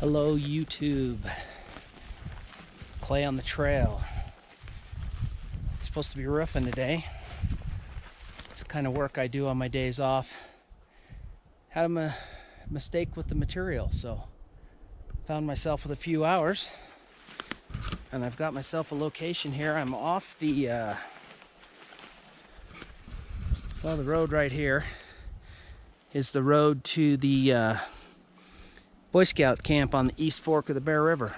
Hello YouTube. Clay on the trail. It's supposed to be roofing today. It's the kind of work I do on my days off. Had a mistake with the material, so found myself with a few hours, and I've got myself a location here. I'm off the the road right here is the road to the Boy Scout camp on the East Fork of the Bear River.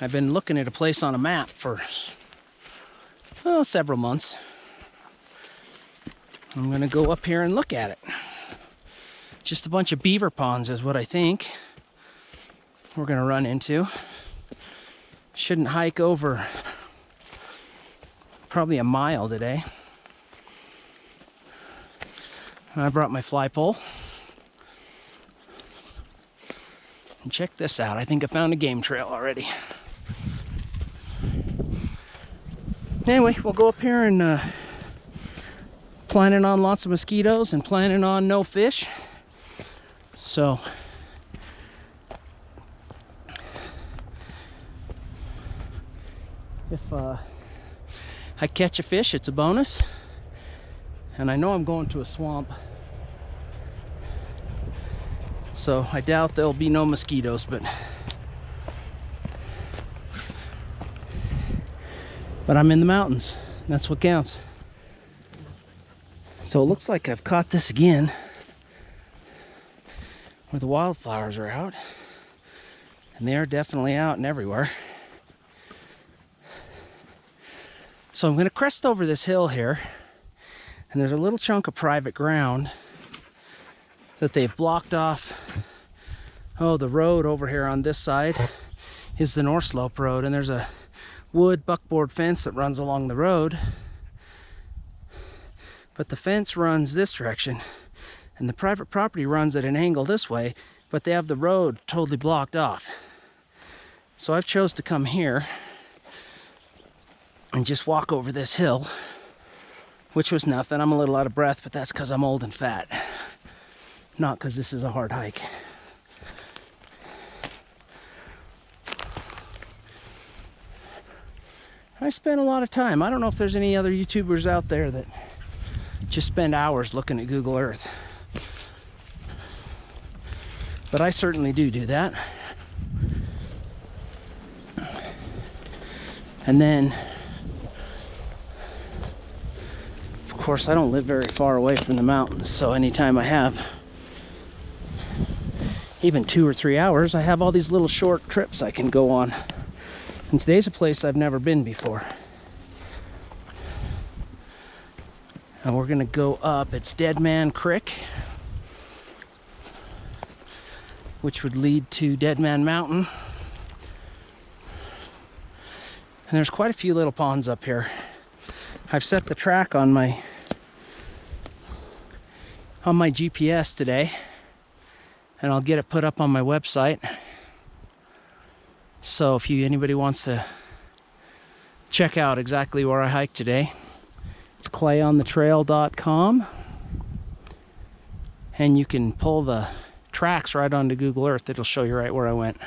I've been looking at a place on a map for several months. I'm gonna go up here and look at it. Just a bunch of beaver ponds is what I think we're gonna run into. Shouldn't hike over probably a mile today. I brought my fly pole. And check this out. I think I found a game trail already. Anyway, we'll go up here and planning on lots of mosquitoes and planning on no fish. So if I catch a fish, it's a bonus. And I know I'm going to a swamp, so I doubt there'll be no mosquitoes, but I'm in the mountains. That's what counts. So it looks like I've caught this again where the wildflowers are out, and they are definitely out and everywhere. So I'm going to crest over this hill here, and there's a little chunk of private ground that they've blocked off. Oh, the road over here on this side is the North Slope Road, and there's a wood buckboard fence that runs along the road. But the fence runs this direction, and the private property runs at an angle this way, but they have the road totally blocked off. So I've chose to come here and just walk over this hill, which was nothing. I'm a little out of breath, but that's because I'm old and fat, not because this is a hard hike. I spent a lot of time. I don't know if there's any other YouTubers out there that just spend hours looking at Google Earth, but I certainly do that. And then, of course, I don't live very far away from the mountains, so anytime I have even 2 or 3 hours, I have all these little short trips I can go on. And today's a place I've never been before. And we're gonna go up, it's Deadman Creek, which would lead to Deadman Mountain. And there's quite a few little ponds up here. I've set the track on my GPS today, and I'll get it put up on my website. So if anybody wants to check out exactly where I hiked today, it's clayonthetrail.com, and you can pull the tracks right onto Google Earth. It'll show you right where I went.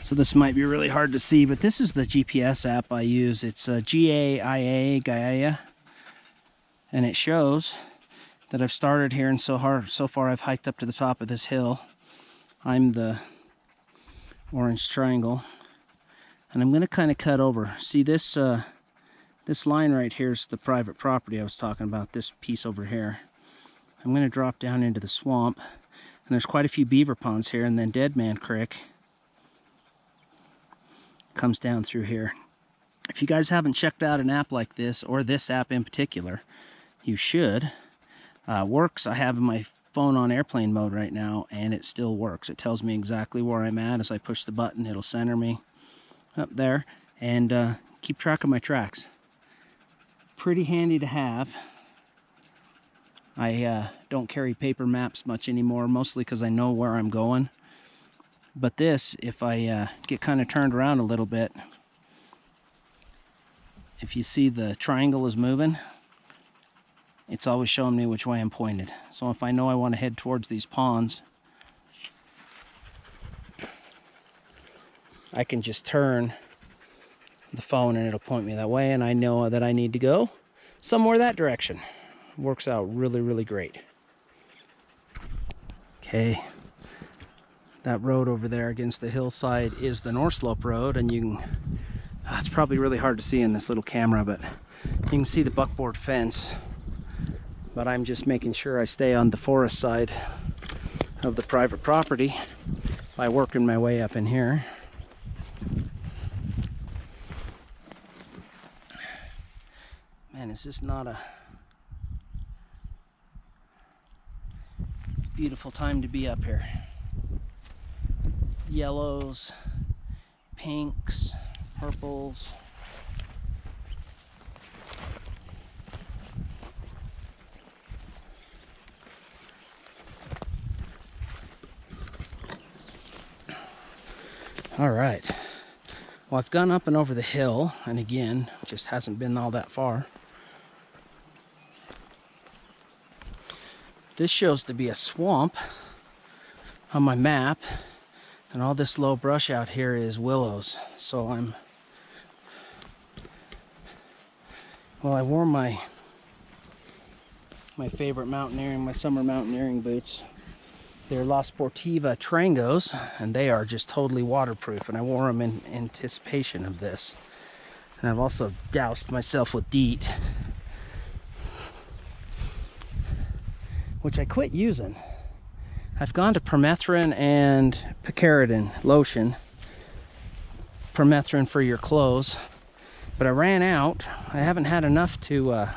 So this might be really hard to see, but this is the GPS app I use. It's Gaia, and it shows that I've started here, and so far I've hiked up to the top of this hill. I'm the orange triangle, and I'm going to kind of cut over. See this this line right here is the private property I was talking about, this piece over here. I'm going to drop down into the swamp, and there's quite a few beaver ponds here, and then Deadman Creek comes down through here. If you guys haven't checked out an app like this, or this app in particular, you should. Works. I have my phone on airplane mode right now, and it still works. It tells me exactly where I'm at. As I push the button, it'll center me up there. and keep track of my tracks. Pretty handy to have. I don't carry paper maps much anymore, mostly because I know where I'm going. But this, if I get kind of turned around a little bit, if you see the triangle is moving, it's always showing me which way I'm pointed. So if I know I want to head towards these ponds, I can just turn the phone and it'll point me that way, and I know that I need to go somewhere that direction. Works out really, really great. Okay, that road over there against the hillside is the North Slope Road, and you can, it's probably really hard to see in this little camera, but you can see the buckboard fence. But I'm just making sure I stay on the forest side of the private property by working my way up in here. Man, is this not a beautiful time to be up here? Yellows, pinks, purples. All right. Well, I've gone up and over the hill, and again, just hasn't been all that far. This shows to be a swamp on my map, and all this low brush out here is willows. So I wore my favorite mountaineering, my summer mountaineering boots. They're La Sportiva Trangos, and they are just totally waterproof, and I wore them in anticipation of this. And I've also doused myself with DEET, which I quit using. I've gone to permethrin and picaridin lotion. Permethrin for your clothes, but I ran out. I haven't had enough to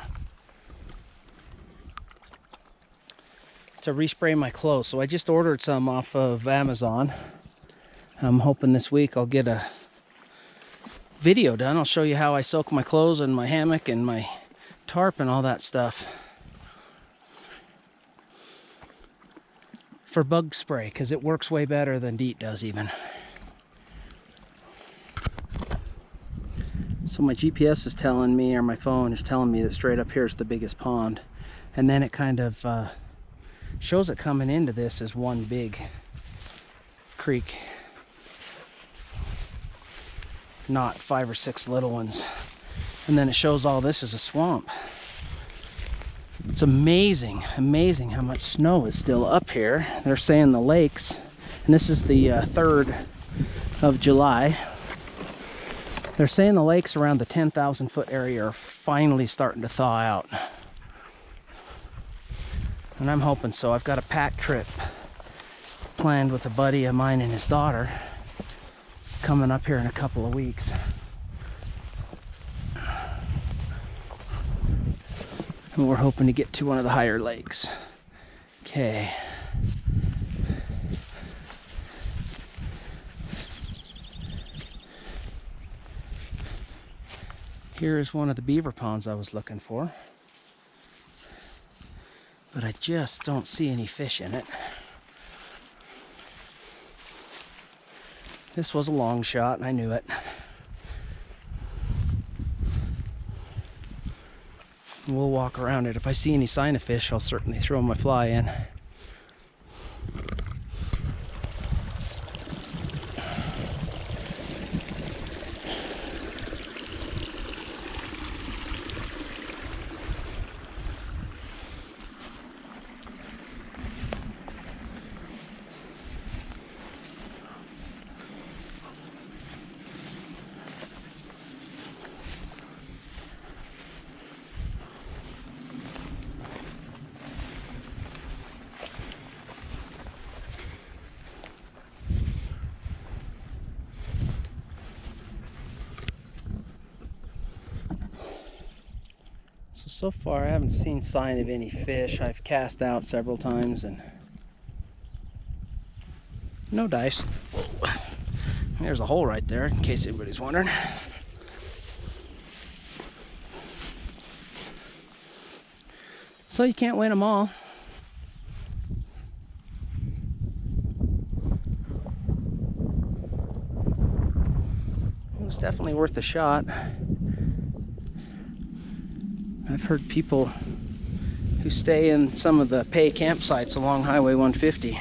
respray my clothes, so I just ordered some off of Amazon. I'm hoping this week I'll get a video done. I'll show you how I soak my clothes and my hammock and my tarp and all that stuff for bug spray, because it works way better than DEET does even. So my GPS is telling me, or my phone is telling me, that straight up here is the biggest pond, and then it kind of shows it coming into this as one big creek, not 5 or 6 little ones. And then it shows all this as a swamp. It's amazing how much snow is still up here. They're saying the lakes, and this is the 3rd of July. They're saying the lakes around the 10,000 foot area are finally starting to thaw out. And I'm hoping so. I've got a pack trip planned with a buddy of mine and his daughter coming up here in a couple of weeks. And we're hoping to get to one of the higher lakes. Okay. Here is one of the beaver ponds I was looking for, but I just don't see any fish in it. This was a long shot, and I knew it. We'll walk around it. If I see any sign of fish, I'll certainly throw my fly in. So far I haven't seen sign of any fish. I've cast out several times and no dice. Whoa. There's a hole right there, in case anybody's wondering. So you can't win them all. It was definitely worth a shot. I've heard people who stay in some of the pay campsites along Highway 150.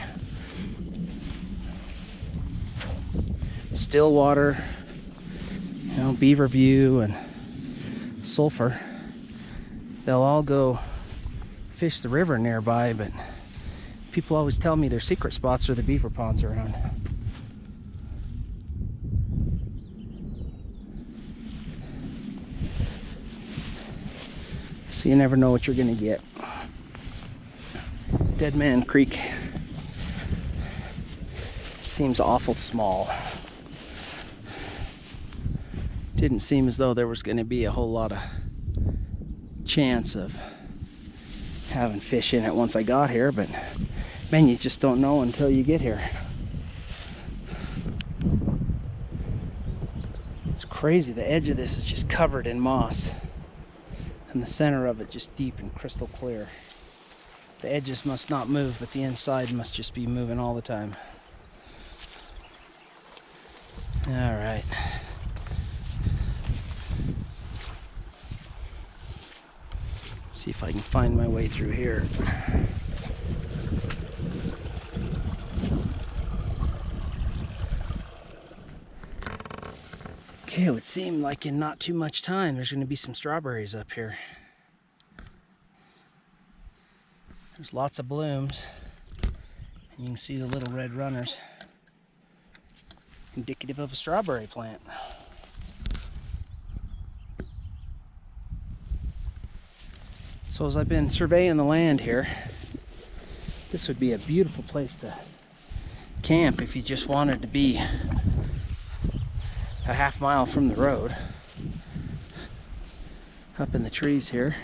Stillwater, you know, Beaver View and Sulphur. They'll all go fish the river nearby, but people always tell me their secret spots are the beaver ponds around. So you never know what you're gonna get. Deadman Creek seems awful small. Didn't seem as though there was gonna be a whole lot of chance of having fish in it once I got here, but man, you just don't know until you get here. It's crazy. The edge of this is just covered in moss, and the center of it just deep and crystal clear. The edges must not move, but the inside must just be moving all the time. All right. See if I can find my way through here. Okay, it would seem like in not too much time there's going to be some strawberries up here. There's lots of blooms, and you can see the little red runners, indicative of a strawberry plant. So as I've been surveying the land here, this would be a beautiful place to camp if you just wanted to be a half mile from the road. Up in the trees here,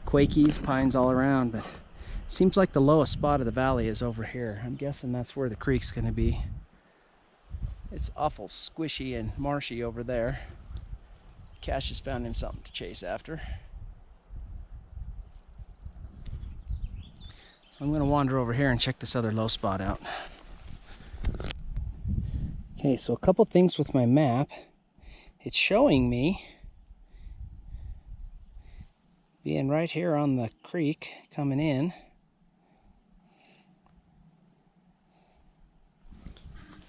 quakies, pines all around, but it seems like the lowest spot of the valley is over here. I'm guessing that's where the creek's gonna be. It's awful squishy and marshy over there. Cash has found him something to chase after. I'm going to wander over here and check this other low spot out. Okay, so a couple things with my map. It's showing me being right here on the creek coming in.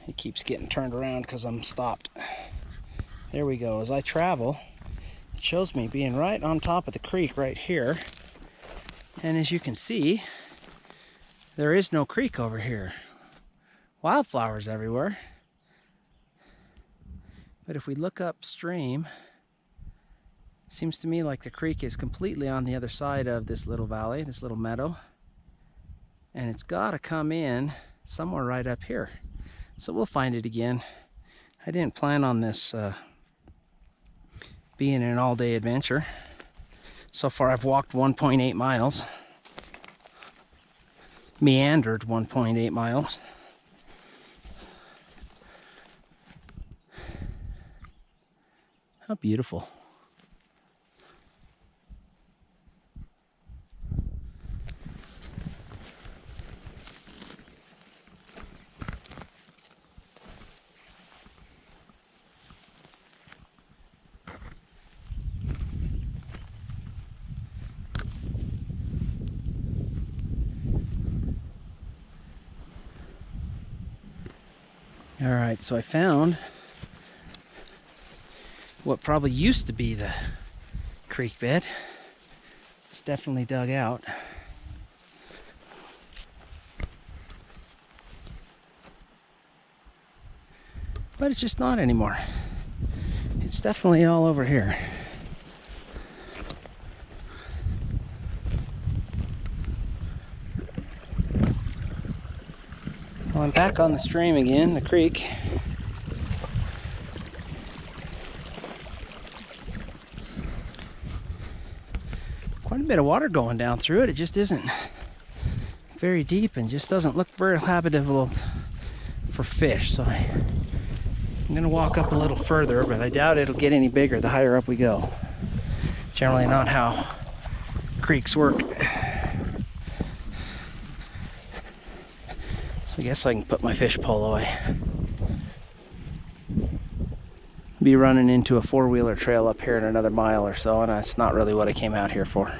It keeps getting turned around because I'm stopped. There we go. As I travel, it shows me being right on top of the creek right here. And as you can see, there is no creek over here. Wildflowers everywhere. But if we look upstream, it seems to me like the creek is completely on the other side of this little valley, this little meadow. And it's got to come in somewhere right up here. So we'll find it again. I didn't plan on this being an all-day adventure. So far I've walked 1.8 miles. Meandered 1.8 miles. How beautiful. All right, so I found what probably used to be the creek bed. It's definitely dug out. But it's just not anymore. It's definitely all over here. Well, I'm back on the stream again, the creek. Quite a bit of water going down through it. It just isn't very deep and just doesn't look very habitable for fish. So I'm gonna walk up a little further, but I doubt it'll get any bigger the higher up we go. Generally not how creeks work. So I guess I can put my fish pole away. Be running into a four-wheeler trail up here in another mile or so, and that's not really what I came out here for.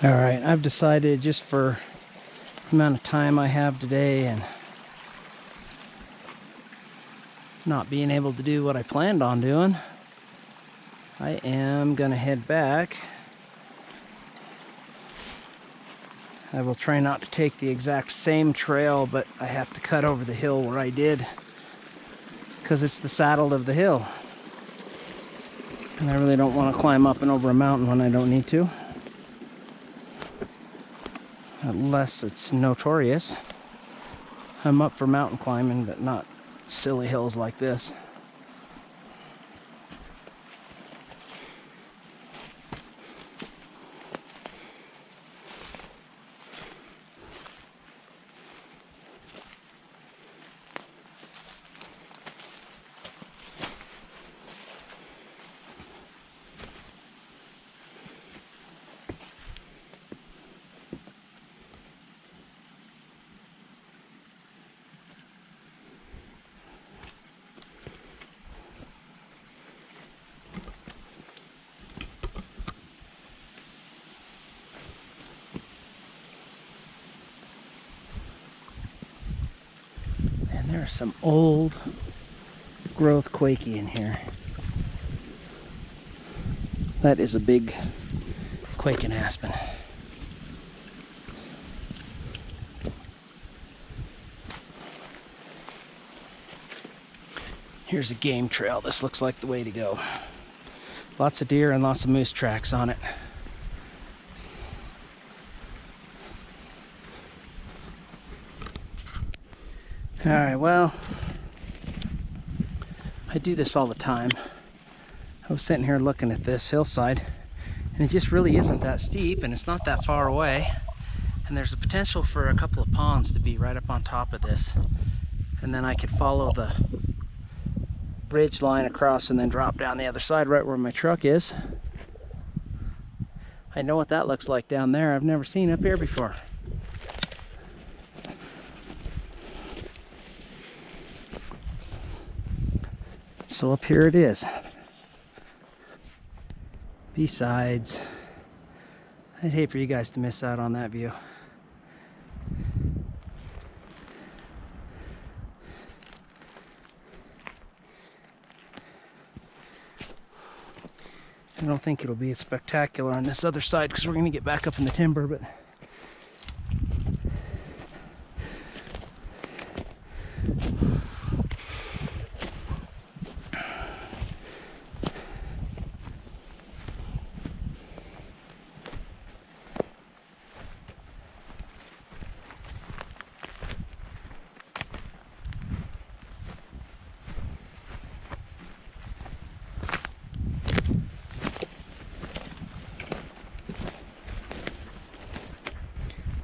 All right, I've decided, just for the amount of time I have today and not being able to do what I planned on doing, I am gonna head back. I will try not to take the exact same trail, but I have to cut over the hill where I did, because it's the saddle of the hill. And I really don't want to climb up and over a mountain when I don't need to. Unless it's notorious. I'm up for mountain climbing, but not silly hills like this. There's some old growth quakey in here. That is a big quaking aspen. Here's a game trail. This looks like the way to go. Lots of deer and lots of moose tracks on it. Alright, well, I do this all the time. I was sitting here looking at this hillside, and it just really isn't that steep, and it's not that far away. And there's a potential for a couple of ponds to be right up on top of this. And then I could follow the ridge line across and then drop down the other side right where my truck is. I know what that looks like down there. I've never seen up here before. So up here it is. Besides, I'd hate for you guys to miss out on that view. I don't think it'll be as spectacular on this other side because we're going to get back up in the timber, but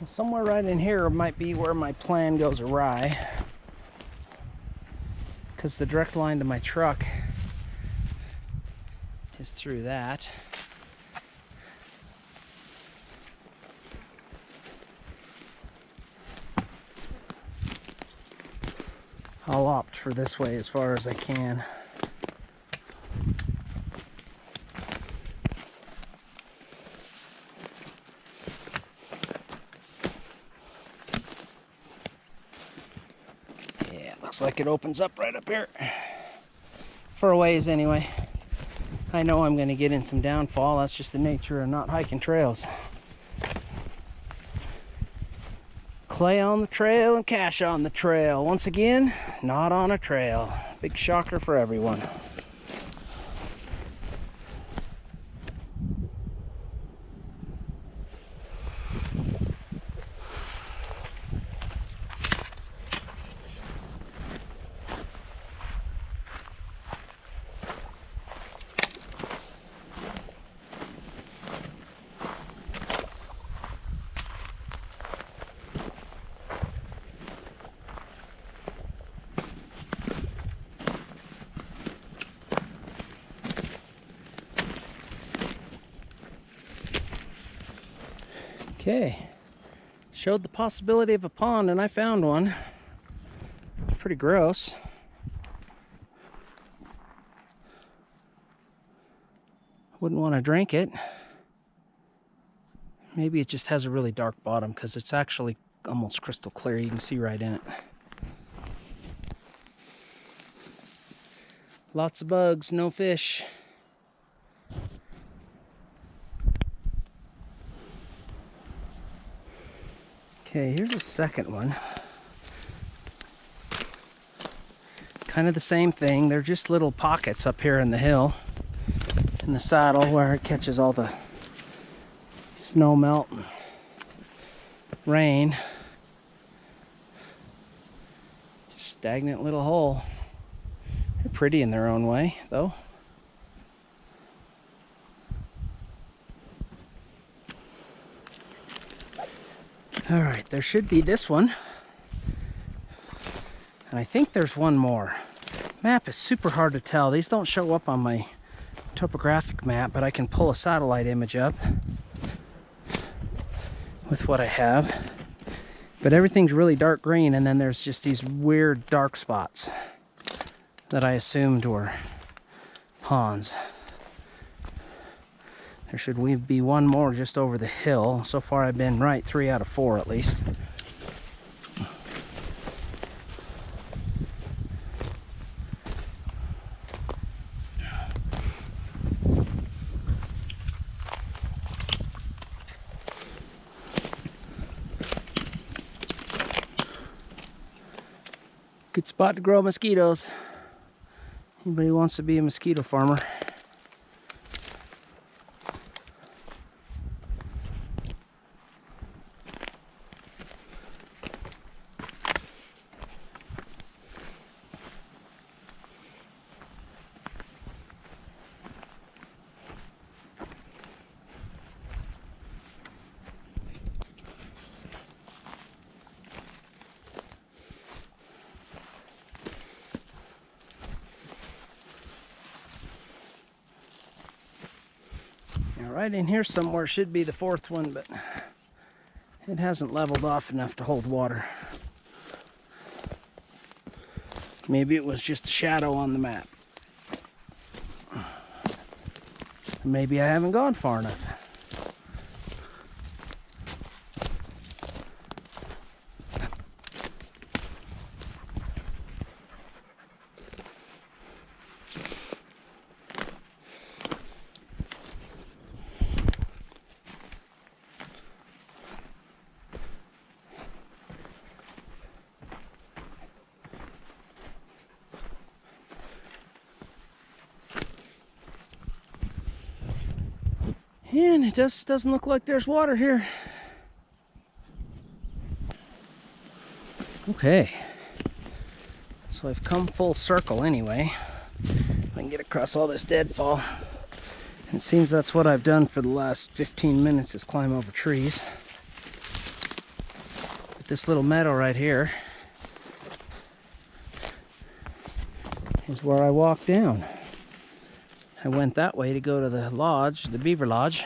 somewhere right in here might be where my plan goes awry, because the direct line to my truck is through that. I'll opt for this way as far as I can. Like it opens up right up here for a ways anyway. I know I'm going to get in some downfall. That's just the nature of not hiking trails. Clay on the trail and cash on the trail. Once again, not on a trail. Big shocker for everyone. Okay, showed the possibility of a pond and I found one. It's pretty gross. Wouldn't want to drink it. Maybe it just has a really dark bottom because it's actually almost crystal clear. You can see right in it. Lots of bugs, no fish. Okay, here's a second one. Kind of the same thing. They're just little pockets up here in the hill, in the saddle where it catches all the snow melt and rain. Just stagnant little hole. They're pretty in their own way, though. All right, there should be this one. And I think there's one more. Map is super hard to tell. These don't show up on my topographic map, but I can pull a satellite image up with what I have. But everything's really dark green, and then there's just these weird dark spots that I assumed were ponds. There should be one more just over the hill. So far I've been right 3 out of 4 at least. Good spot to grow mosquitoes. Anybody wants to be a mosquito farmer. Now right in here somewhere should be the fourth one, but it hasn't leveled off enough to hold water. Maybe it was just a shadow on the map. Maybe I haven't gone far enough. And it just doesn't look like there's water here. Okay. So I've come full circle anyway. If I can get across all this deadfall. It seems that's what I've done for the last 15 minutes is climb over trees. But this little meadow right here is where I walked down. I went that way to go to the lodge, the beaver lodge.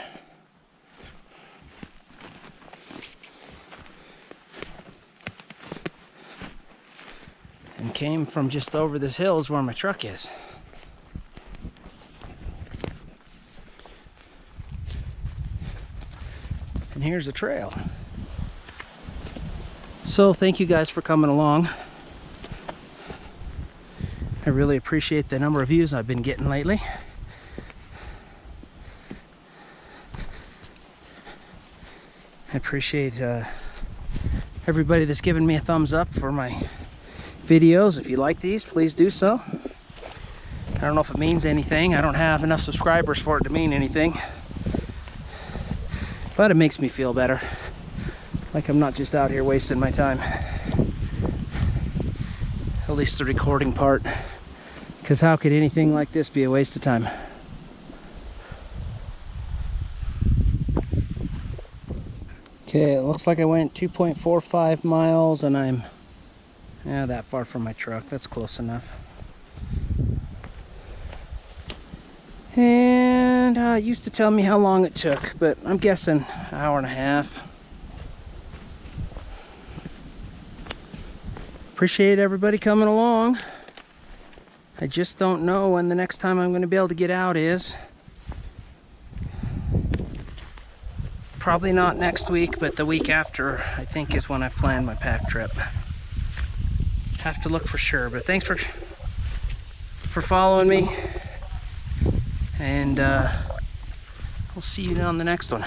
And came from just over this hill is where my truck is. And here's the trail. So thank you guys for coming along. I really appreciate the number of views I've been getting lately. I appreciate everybody that's given me a thumbs up for my videos. If you like these, please do so. I don't know if it means anything. I don't have enough subscribers for it to mean anything. But it makes me feel better. Like I'm not just out here wasting my time. At least the recording part. Because how could anything like this be a waste of time? Okay, it looks like I went 2.45 miles and I'm that far from my truck. That's close enough. And it used to tell me how long it took, but I'm guessing an hour and a half. Appreciate everybody coming along. I just don't know when the next time I'm going to be able to get out is. Probably not next week, but the week after, I think, is when I've planned my pack trip. Have to look for sure, but thanks for following me, and we'll see you on the next one.